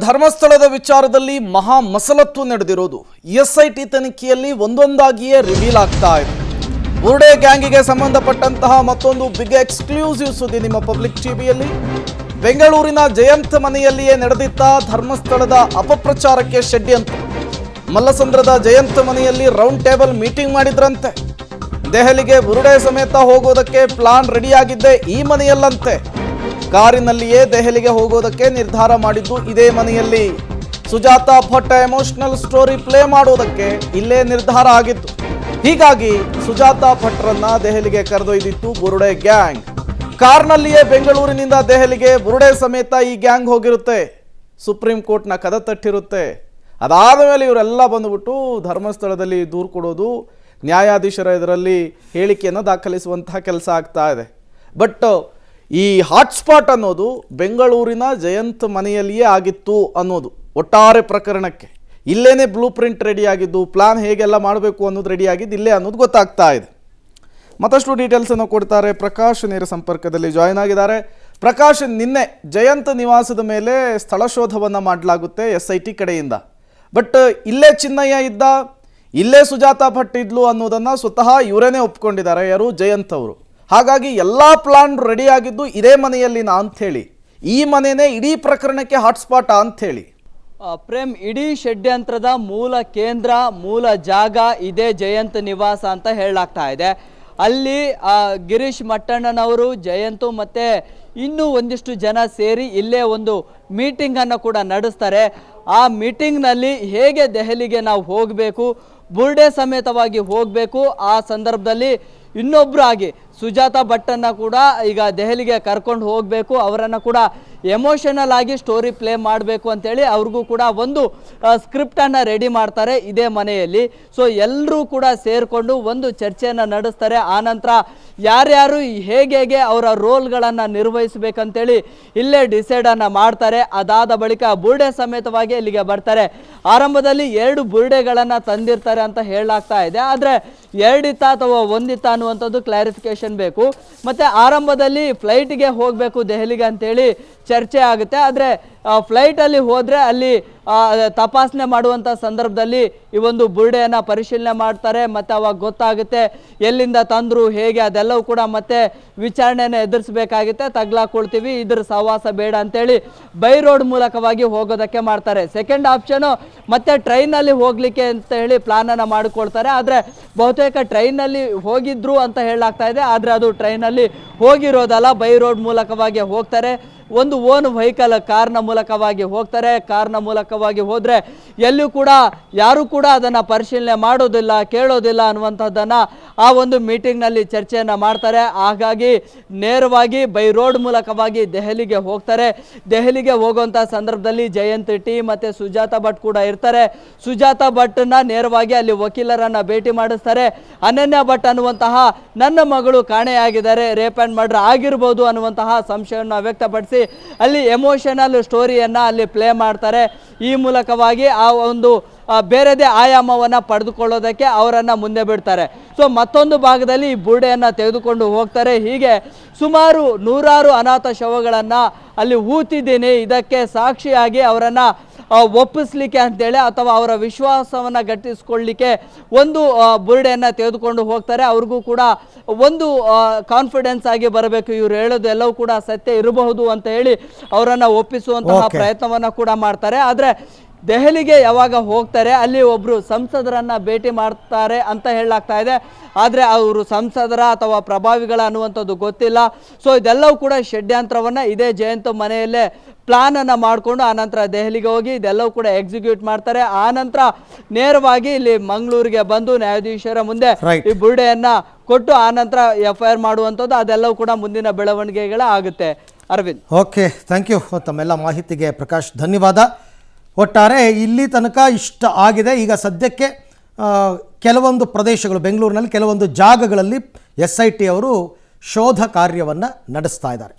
ಧರ್ಮಸ್ಥಳದ ವಿಚಾರದಲ್ಲಿ ಮಹಾ ಮಸಲತ್ತು ನಡೆದಿರೋದು ಎಸ್ಐಟಿ ತನಿಖೆಯಲ್ಲಿ ಒಂದೊಂದಾಗಿಯೇ ರಿವೀಲ್ ಆಗ್ತಾ ಇದೆ. ಬುರ್ಡೆ ಗ್ಯಾಂಗಿಗೆ ಸಂಬಂಧಪಟ್ಟಂತಹ ಮತ್ತೊಂದು ಬಿಗ್ ಎಕ್ಸ್ಕ್ಲೂಸಿವ್ ಸುದ್ದಿ ನಿಮ್ಮ ಪಬ್ಲಿಕ್ ಟಿವಿಯಲ್ಲಿ. ಬೆಂಗಳೂರಿನ ಜಯಂತ್ ಮನೆಯಲ್ಲಿಯೇ ನಡೆದಿದ್ದ ಧರ್ಮಸ್ಥಳದ ಅಪಪ್ರಚಾರಕ್ಕೆ ಷಡ್ಯಂತ್ರ. ಮಲ್ಲಸಂದ್ರದ ಜಯಂತ್ ಮನೆಯಲ್ಲಿ ರೌಂಡ್ ಟೇಬಲ್ ಮೀಟಿಂಗ್ ಮಾಡಿದ್ರಂತೆ. ದೆಹಲಿಗೆ ಬುರ್ಡೆ ಸಮೇತ ಹೋಗೋದಕ್ಕೆ ಪ್ಲಾನ್ ರೆಡಿಯಾಗಿದ್ದೆ ಈ ಮನೆಯಲ್ಲಂತೆ. ಕಾರಿನಲ್ಲಿಯೇ ದೆಹಲಿಗೆ ಹೋಗೋದಕ್ಕೆ ನಿರ್ಧಾರ ಮಾಡಿದ್ದು ಇದೇ ಮನೆಯಲ್ಲಿ. Sujata Bhat emotional story play ಮಾಡೋದಕ್ಕೆ ಇಲ್ಲೇ ನಿರ್ಧಾರ ಆಗಿತ್ತು. ಹೀಗಾಗಿ ಸುಜಾತಾ ಭಟ್ರನ್ನ ದೆಹಲಿಗೆ ಕರೆದೊಯ್ದಿತ್ತು ಬುರ್ಡೆ ಗ್ಯಾಂಗ್. ಕಾರ್ನಲ್ಲಿಯೇ ಬೆಂಗಳೂರಿನಿಂದ ದೆಹಲಿಗೆ ಬುರ್ಡೆ ಸಮೇತ ಈ ಗ್ಯಾಂಗ್ ಹೋಗಿರುತ್ತೆ. ಸುಪ್ರೀಂ ಕೋರ್ಟ್ನ ಕದ ತಟ್ಟಿರುತ್ತೆ. ಅದಾದ ಮೇಲೆ ಇವರೆಲ್ಲ ಬಂದುಬಿಟ್ಟು ಧರ್ಮಸ್ಥಳದಲ್ಲಿ ದೂರು ಕೊಡೋದು, ನ್ಯಾಯಾಧೀಶರ ಇದರಲ್ಲಿ ಹೇಳಿಕೆಯನ್ನು ದಾಖಲಿಸುವಂತಹ ಕೆಲಸ ಆಗ್ತಾ ಇದೆ. ಬಟ್ ಈ ಹಾಟ್ಸ್ಪಾಟ್ ಅನ್ನೋದು ಬೆಂಗಳೂರಿನ ಜಯಂತ್ ಮನೆಯಲ್ಲಿಯೇ ಆಗಿತ್ತು ಅನ್ನೋದು ಒಟ್ಟಾರೆ ಪ್ರಕರಣಕ್ಕೆ. ಇಲ್ಲೇನೆ ಬ್ಲೂ ಪ್ರಿಂಟ್ ರೆಡಿಯಾಗಿದ್ದು, ಪ್ಲಾನ್ ಹೇಗೆಲ್ಲ ಮಾಡಬೇಕು ಅನ್ನೋದು ರೆಡಿಯಾಗಿದ್ದು ಇಲ್ಲೇ ಅನ್ನೋದು ಗೊತ್ತಾಗ್ತಾ ಇದೆ. ಮತ್ತಷ್ಟು ಡೀಟೇಲ್ಸನ್ನು ಕೊಡ್ತಾರೆ ಪ್ರಕಾಶ್, ನೇರ ಸಂಪರ್ಕದಲ್ಲಿ ಜಾಯ್ನ್ ಆಗಿದ್ದಾರೆ. ಪ್ರಕಾಶ್, ನಿನ್ನೆ ಜಯಂತ್ ನಿವಾಸದ ಮೇಲೆ ಸ್ಥಳ ಶೋಧವನ್ನು ಮಾಡಲಾಗುತ್ತೆ SIT ಕಡೆಯಿಂದ. ಬಟ್ ಇಲ್ಲೇ ಚಿನ್ನಯ್ಯ ಇದ್ದ, ಇಲ್ಲೇ ಸುಜಾತಾ ಭಟ್ ಇದ್ಲು ಅನ್ನೋದನ್ನು ಸ್ವತಃ ಇವರೇನೆ ಒಪ್ಕೊಂಡಿದ್ದಾರೆ, ಯಾರು ಜಯಂತ್ ಅವರು. ಹಾಗಾಗಿ ಎಲ್ಲ ಪ್ಲಾನ್ ರೆಡಿ ಆಗಿದ್ದು ಇದೇ ಮನೆಯಲ್ಲಿನ ಅಂಥೇಳಿ, ಈ ಮನೆಯೇ ಇಡೀ ಪ್ರಕರಣಕ್ಕೆ ಹಾಟ್ಸ್ಪಾಟ್ ಅಂಥೇಳಿ. ಪ್ರೇಮ್, ಇಡೀ ಷಡ್ಯಂತ್ರದ ಮೂಲ ಕೇಂದ್ರ, ಮೂಲ ಜಾಗ ಇದೇ ಜಯಂತ್ ನಿವಾಸ ಅಂತ ಹೇಳಲಾಗ್ತಾ ಇದೆ. ಅಲ್ಲಿ ಗಿರೀಶ್ ಮಟ್ಟಣ್ಣನವರು, ಜಯಂತು ಮತ್ತು ಇನ್ನೂ ಒಂದಿಷ್ಟು ಜನ ಸೇರಿ ಇಲ್ಲೇ ಒಂದು ಮೀಟಿಂಗನ್ನು ಕೂಡ ನಡೆಸ್ತಾರೆ. ಆ ಮೀಟಿಂಗ್ನಲ್ಲಿ ಹೇಗೆ ದೆಹಲಿಗೆ ನಾವು ಹೋಗಬೇಕು, ಬುರ್ಡೆ ಸಮೇತವಾಗಿ ಹೋಗಬೇಕು, ಆ ಸಂದರ್ಭದಲ್ಲಿ ಇನ್ನೊಬ್ಬರು ಆಗಿ ಸುಜಾತಾ ಭಟ್ಟನ್ನು ಕೂಡ ಈಗ ದೆಹಲಿಗೆ ಕರ್ಕೊಂಡು ಹೋಗಬೇಕು, ಅವರನ್ನು ಕೂಡ ಎಮೋಷನಲ್ ಆಗಿ ಸ್ಟೋರಿ ಪ್ಲೇ ಮಾಡಬೇಕು ಅಂತೇಳಿ ಅವ್ರಿಗೂ ಕೂಡ ಒಂದು ಸ್ಕ್ರಿಪ್ಟನ್ನು ರೆಡಿ ಮಾಡ್ತಾರೆ ಇದೇ ಮನೆಯಲ್ಲಿ. ಸೊ ಎಲ್ಲರೂ ಕೂಡ ಸೇರಿಕೊಂಡು ಒಂದು ಚರ್ಚೆಯನ್ನು ನಡೆಸ್ತಾರೆ. ಆನಂತರ ಯಾರ್ಯಾರು ಹೇಗೆ ಅವರ ರೋಲ್ಗಳನ್ನು ನಿರ್ವಹಿಸಬೇಕಂತೇಳಿ ಇಲ್ಲೇ ಡಿಸೈಡನ್ನು ಮಾಡ್ತಾರೆ. ಅದಾದ ಬಳಿಕ ಬುರ್ಡೆ ಸಮೇತವಾಗಿ ಇಲ್ಲಿಗೆ ಬರ್ತಾರೆ. ಆರಂಭದಲ್ಲಿ 2 ಬುರ್ಡೆಗಳನ್ನು ತಂದಿರ್ತಾರೆ ಅಂತ ಹೇಳಲಾಗ್ತಾ ಇದೆ. ಆದರೆ 2 ಇತ್ತ ಅಥವಾ 1 ಇತ್ತ ಅನ್ನುವಂಥದ್ದು ಕ್ಲಾರಿಫಿಕೇಶನ್ ಬೇಕು. ಮತ್ತು ಆರಂಭದಲ್ಲಿ ಫ್ಲೈಟ್ಗೆ ಹೋಗಬೇಕು ದೆಹಲಿಗೆ ಅಂತೇಳಿ ಚರ್ಚೆ ಆಗುತ್ತೆ. ಆದರೆ ಫ್ಲೈಟಲ್ಲಿ ಹೋದರೆ ಅಲ್ಲಿ ತಪಾಸಣೆ ಮಾಡುವಂಥ ಸಂದರ್ಭದಲ್ಲಿ ಈ ಒಂದು ಬುರ್ಡೆಯನ್ನು ಪರಿಶೀಲನೆ ಮಾಡ್ತಾರೆ. ಮತ್ತು ಅವಾಗ ಗೊತ್ತಾಗುತ್ತೆ ಎಲ್ಲಿಂದ ತಂದರು, ಹೇಗೆ, ಅದೆಲ್ಲವೂ ಕೂಡ ಮತ್ತೆ ವಿಚಾರಣೆಯನ್ನು ಎದುರಿಸಬೇಕಾಗುತ್ತೆ. ತಗ್ಲಾಕೊಳ್ತೀವಿ, ಇದ್ರ ಸಹವಾಸ ಬೇಡ ಅಂತೇಳಿ ಬೈ ರೋಡ್ ಮೂಲಕವಾಗಿ ಹೋಗೋದಕ್ಕೆ ಮಾಡ್ತಾರೆ. ಸೆಕೆಂಡ್ ಆಪ್ಷನು ಮತ್ತೆ ಟ್ರೈನಲ್ಲಿ ಹೋಗಲಿಕ್ಕೆ ಅಂತ ಹೇಳಿ ಪ್ಲಾನನ್ನು ಮಾಡಿಕೊಳ್ತಾರೆ. ಆದರೆ ಬಹುತೇಕ ಟ್ರೈನಲ್ಲಿ ಹೋಗಿದ್ರು ಅಂತ ಹೇಳಲಾಗ್ತಾ ಇದೆ. ಆದರೆ ಅದು ಟ್ರೈನಲ್ಲಿ ಹೋಗಿರೋದಲ್ಲ, ಬೈ ರೋಡ್ ಮೂಲಕವಾಗಿ ಹೋಗ್ತಾರೆ. ಒಂದು ಓನ್ ವೆಹಿಕಲ್, ಕಾರ್ನ ಮೂಲಕವಾಗಿ ಹೋಗ್ತಾರೆ. ಕಾರ್ನ ಮೂಲಕವಾಗಿ ಹೋದರೆ ಎಲ್ಲೂ ಕೂಡ ಯಾರೂ ಕೂಡ ಅದನ್ನು ಪರಿಶೀಲನೆ ಮಾಡೋದಿಲ್ಲ, ಕೇಳೋದಿಲ್ಲ ಅನ್ನುವಂಥದ್ದನ್ನು ಆ ಒಂದು ಮೀಟಿಂಗ್ನಲ್ಲಿ ಚರ್ಚೆಯನ್ನು ಮಾಡ್ತಾರೆ. ಹಾಗಾಗಿ ನೇರವಾಗಿ ಬೈ ರೋಡ್ ಮೂಲಕವಾಗಿ ದೆಹಲಿಗೆ ಹೋಗ್ತಾರೆ. ದೆಹಲಿಗೆ ಹೋಗುವಂಥ ಸಂದರ್ಭದಲ್ಲಿ ಜಯಂತ್ ಟಿ ಮತ್ತು ಸುಜಾತಾ ಭಟ್ ಕೂಡ ಇರ್ತಾರೆ. ಸುಜಾತಾ ಭಟ್ನ ನೇರವಾಗಿ ಅಲ್ಲಿ ವಕೀಲರನ್ನು ಭೇಟಿ ಮಾಡಿಸ್ತಾರೆ. ಅನನ್ಯ ಭಟ್ ಅನ್ನುವಂತಹ ನನ್ನ ಮಗಳು ಕಾಣೆಯಾಗಿದ್ದಾರೆ, ರೇಪ್ ಆ್ಯಂಡ್ ಮರ್ಡರ್ ಆಗಿರ್ಬೋದು ಅನ್ನುವಂತಹ ಸಂಶಯವನ್ನು ವ್ಯಕ್ತಪಡಿಸಿ ಅಲ್ಲಿ ಎಮೋಷನಲ್ ಸ್ಟೋರಿಯನ್ನು ಅಲ್ಲಿ ಪ್ಲೇ ಮಾಡ್ತಾರೆ. ಈ ಮೂಲಕವಾಗಿ ಆ ಒಂದು ಬೇರೆದೇ ಆಯಾಮವನ್ನು ಪಡೆದುಕೊಳ್ಳೋದಕ್ಕೆ ಅವರನ್ನು ಮುಂದೆ ಬಿಡ್ತಾರೆ. ಸೊ ಮತ್ತೊಂದು ಭಾಗದಲ್ಲಿ ಈ ಬುರ್ಡೆಯನ್ನು ತೆಗೆದುಕೊಂಡು ಹೋಗ್ತಾರೆ. ಹೀಗೆ ಸುಮಾರು 100 ಅನಾಥ ಶವಗಳನ್ನು ಅಲ್ಲಿ ಹೂತಿದ್ದೀನಿ, ಇದಕ್ಕೆ ಸಾಕ್ಷಿಯಾಗಿ ಅವರನ್ನು ಒಪ್ಪಿಸ್ಲಿಕ್ಕೆ ಅಂತೇಳಿ ಅಥವಾ ಅವರ ವಿಶ್ವಾಸವನ್ನು ಗಟ್ಟಿಸ್ಕೊಳ್ಳಿಕ್ಕೆ ಒಂದು ಬುರ್ಡೆಯನ್ನು ತೆಗೆದುಕೊಂಡು ಹೋಗ್ತಾರೆ. ಅವ್ರಿಗೂ ಕೂಡ ಒಂದು ಕಾನ್ಫಿಡೆನ್ಸ್ ಆಗಿ ಬರಬೇಕು, ಇವ್ರು ಹೇಳೋದು ಎಲ್ಲವೂ ಕೂಡ ಸತ್ಯ ಇರಬಹುದು ಅಂತ ಹೇಳಿ ಅವರನ್ನು ಒಪ್ಪಿಸುವಂತಹ ಪ್ರಯತ್ನವನ್ನು ಕೂಡ ಮಾಡ್ತಾರೆ. ಆದರೆ ದೆಹಲಿಗೆ ಯಾವಾಗ ಹೋಗ್ತಾರೆ ಅಲ್ಲಿ ಒಬ್ಬರು ಸಂಸದರನ್ನು ಭೇಟಿ ಮಾಡ್ತಾರೆ ಅಂತ ಹೇಳಲಾಗ್ತಾ ಇದೆ. ಆದರೆ ಅವರು ಸಂಸದರ ಅಥವಾ ಪ್ರಭಾವಿಗಳ ಅನ್ನುವಂಥದ್ದು ಗೊತ್ತಿಲ್ಲ. ಸೊ ಇದೆಲ್ಲವೂ ಕೂಡ ಷಡ್ಯಂತ್ರವನ್ನು ಇದೇ ಜಯಂತ್ ಮನೆಯಲ್ಲೇ ಪ್ಲಾನನ್ನು ಮಾಡಿಕೊಂಡು ಆನಂತರ ದೆಹಲಿಗೆ ಹೋಗಿ ಇದೆಲ್ಲವೂ ಕೂಡ ಎಕ್ಸಿಕ್ಯೂಟ್ ಮಾಡ್ತಾರೆ. ಆನಂತರ ನೇರವಾಗಿ ಇಲ್ಲಿ ಮಂಗಳೂರಿಗೆ ಬಂದು ನ್ಯಾಯಾಧೀಶರ ಮುಂದೆ ಈ ಬುರ್ಡೆಯನ್ನು ಕೊಟ್ಟು ಆನಂತರ FIR ಮಾಡುವಂಥದ್ದು, ಅದೆಲ್ಲವೂ ಕೂಡ ಮುಂದಿನ ಬೆಳವಣಿಗೆಗಳಾಗುತ್ತೆ. ಅರವಿಂದ್, ಓಕೆ, ಥ್ಯಾಂಕ್ ಯು ತಮ್ಮೆಲ್ಲ ಮಾಹಿತಿಗೆ ಪ್ರಕಾಶ್, ಧನ್ಯವಾದ. ಒಟ್ಟಾರೆ ಇಲ್ಲಿ ತನಕ ಇಷ್ಟ ಆಗಿದೆ. ಈಗ ಸದ್ಯಕ್ಕೆ ಕೆಲವೊಂದು ಪ್ರದೇಶಗಳು, ಬೆಂಗಳೂರಿನಲ್ಲಿ ಕೆಲವೊಂದು ಜಾಗಗಳಲ್ಲಿ SIT ಅವರು ಶೋಧ ಕಾರ್ಯವನ್ನು ನಡೆಸ್ತಾ ಇದ್ದಾರೆ.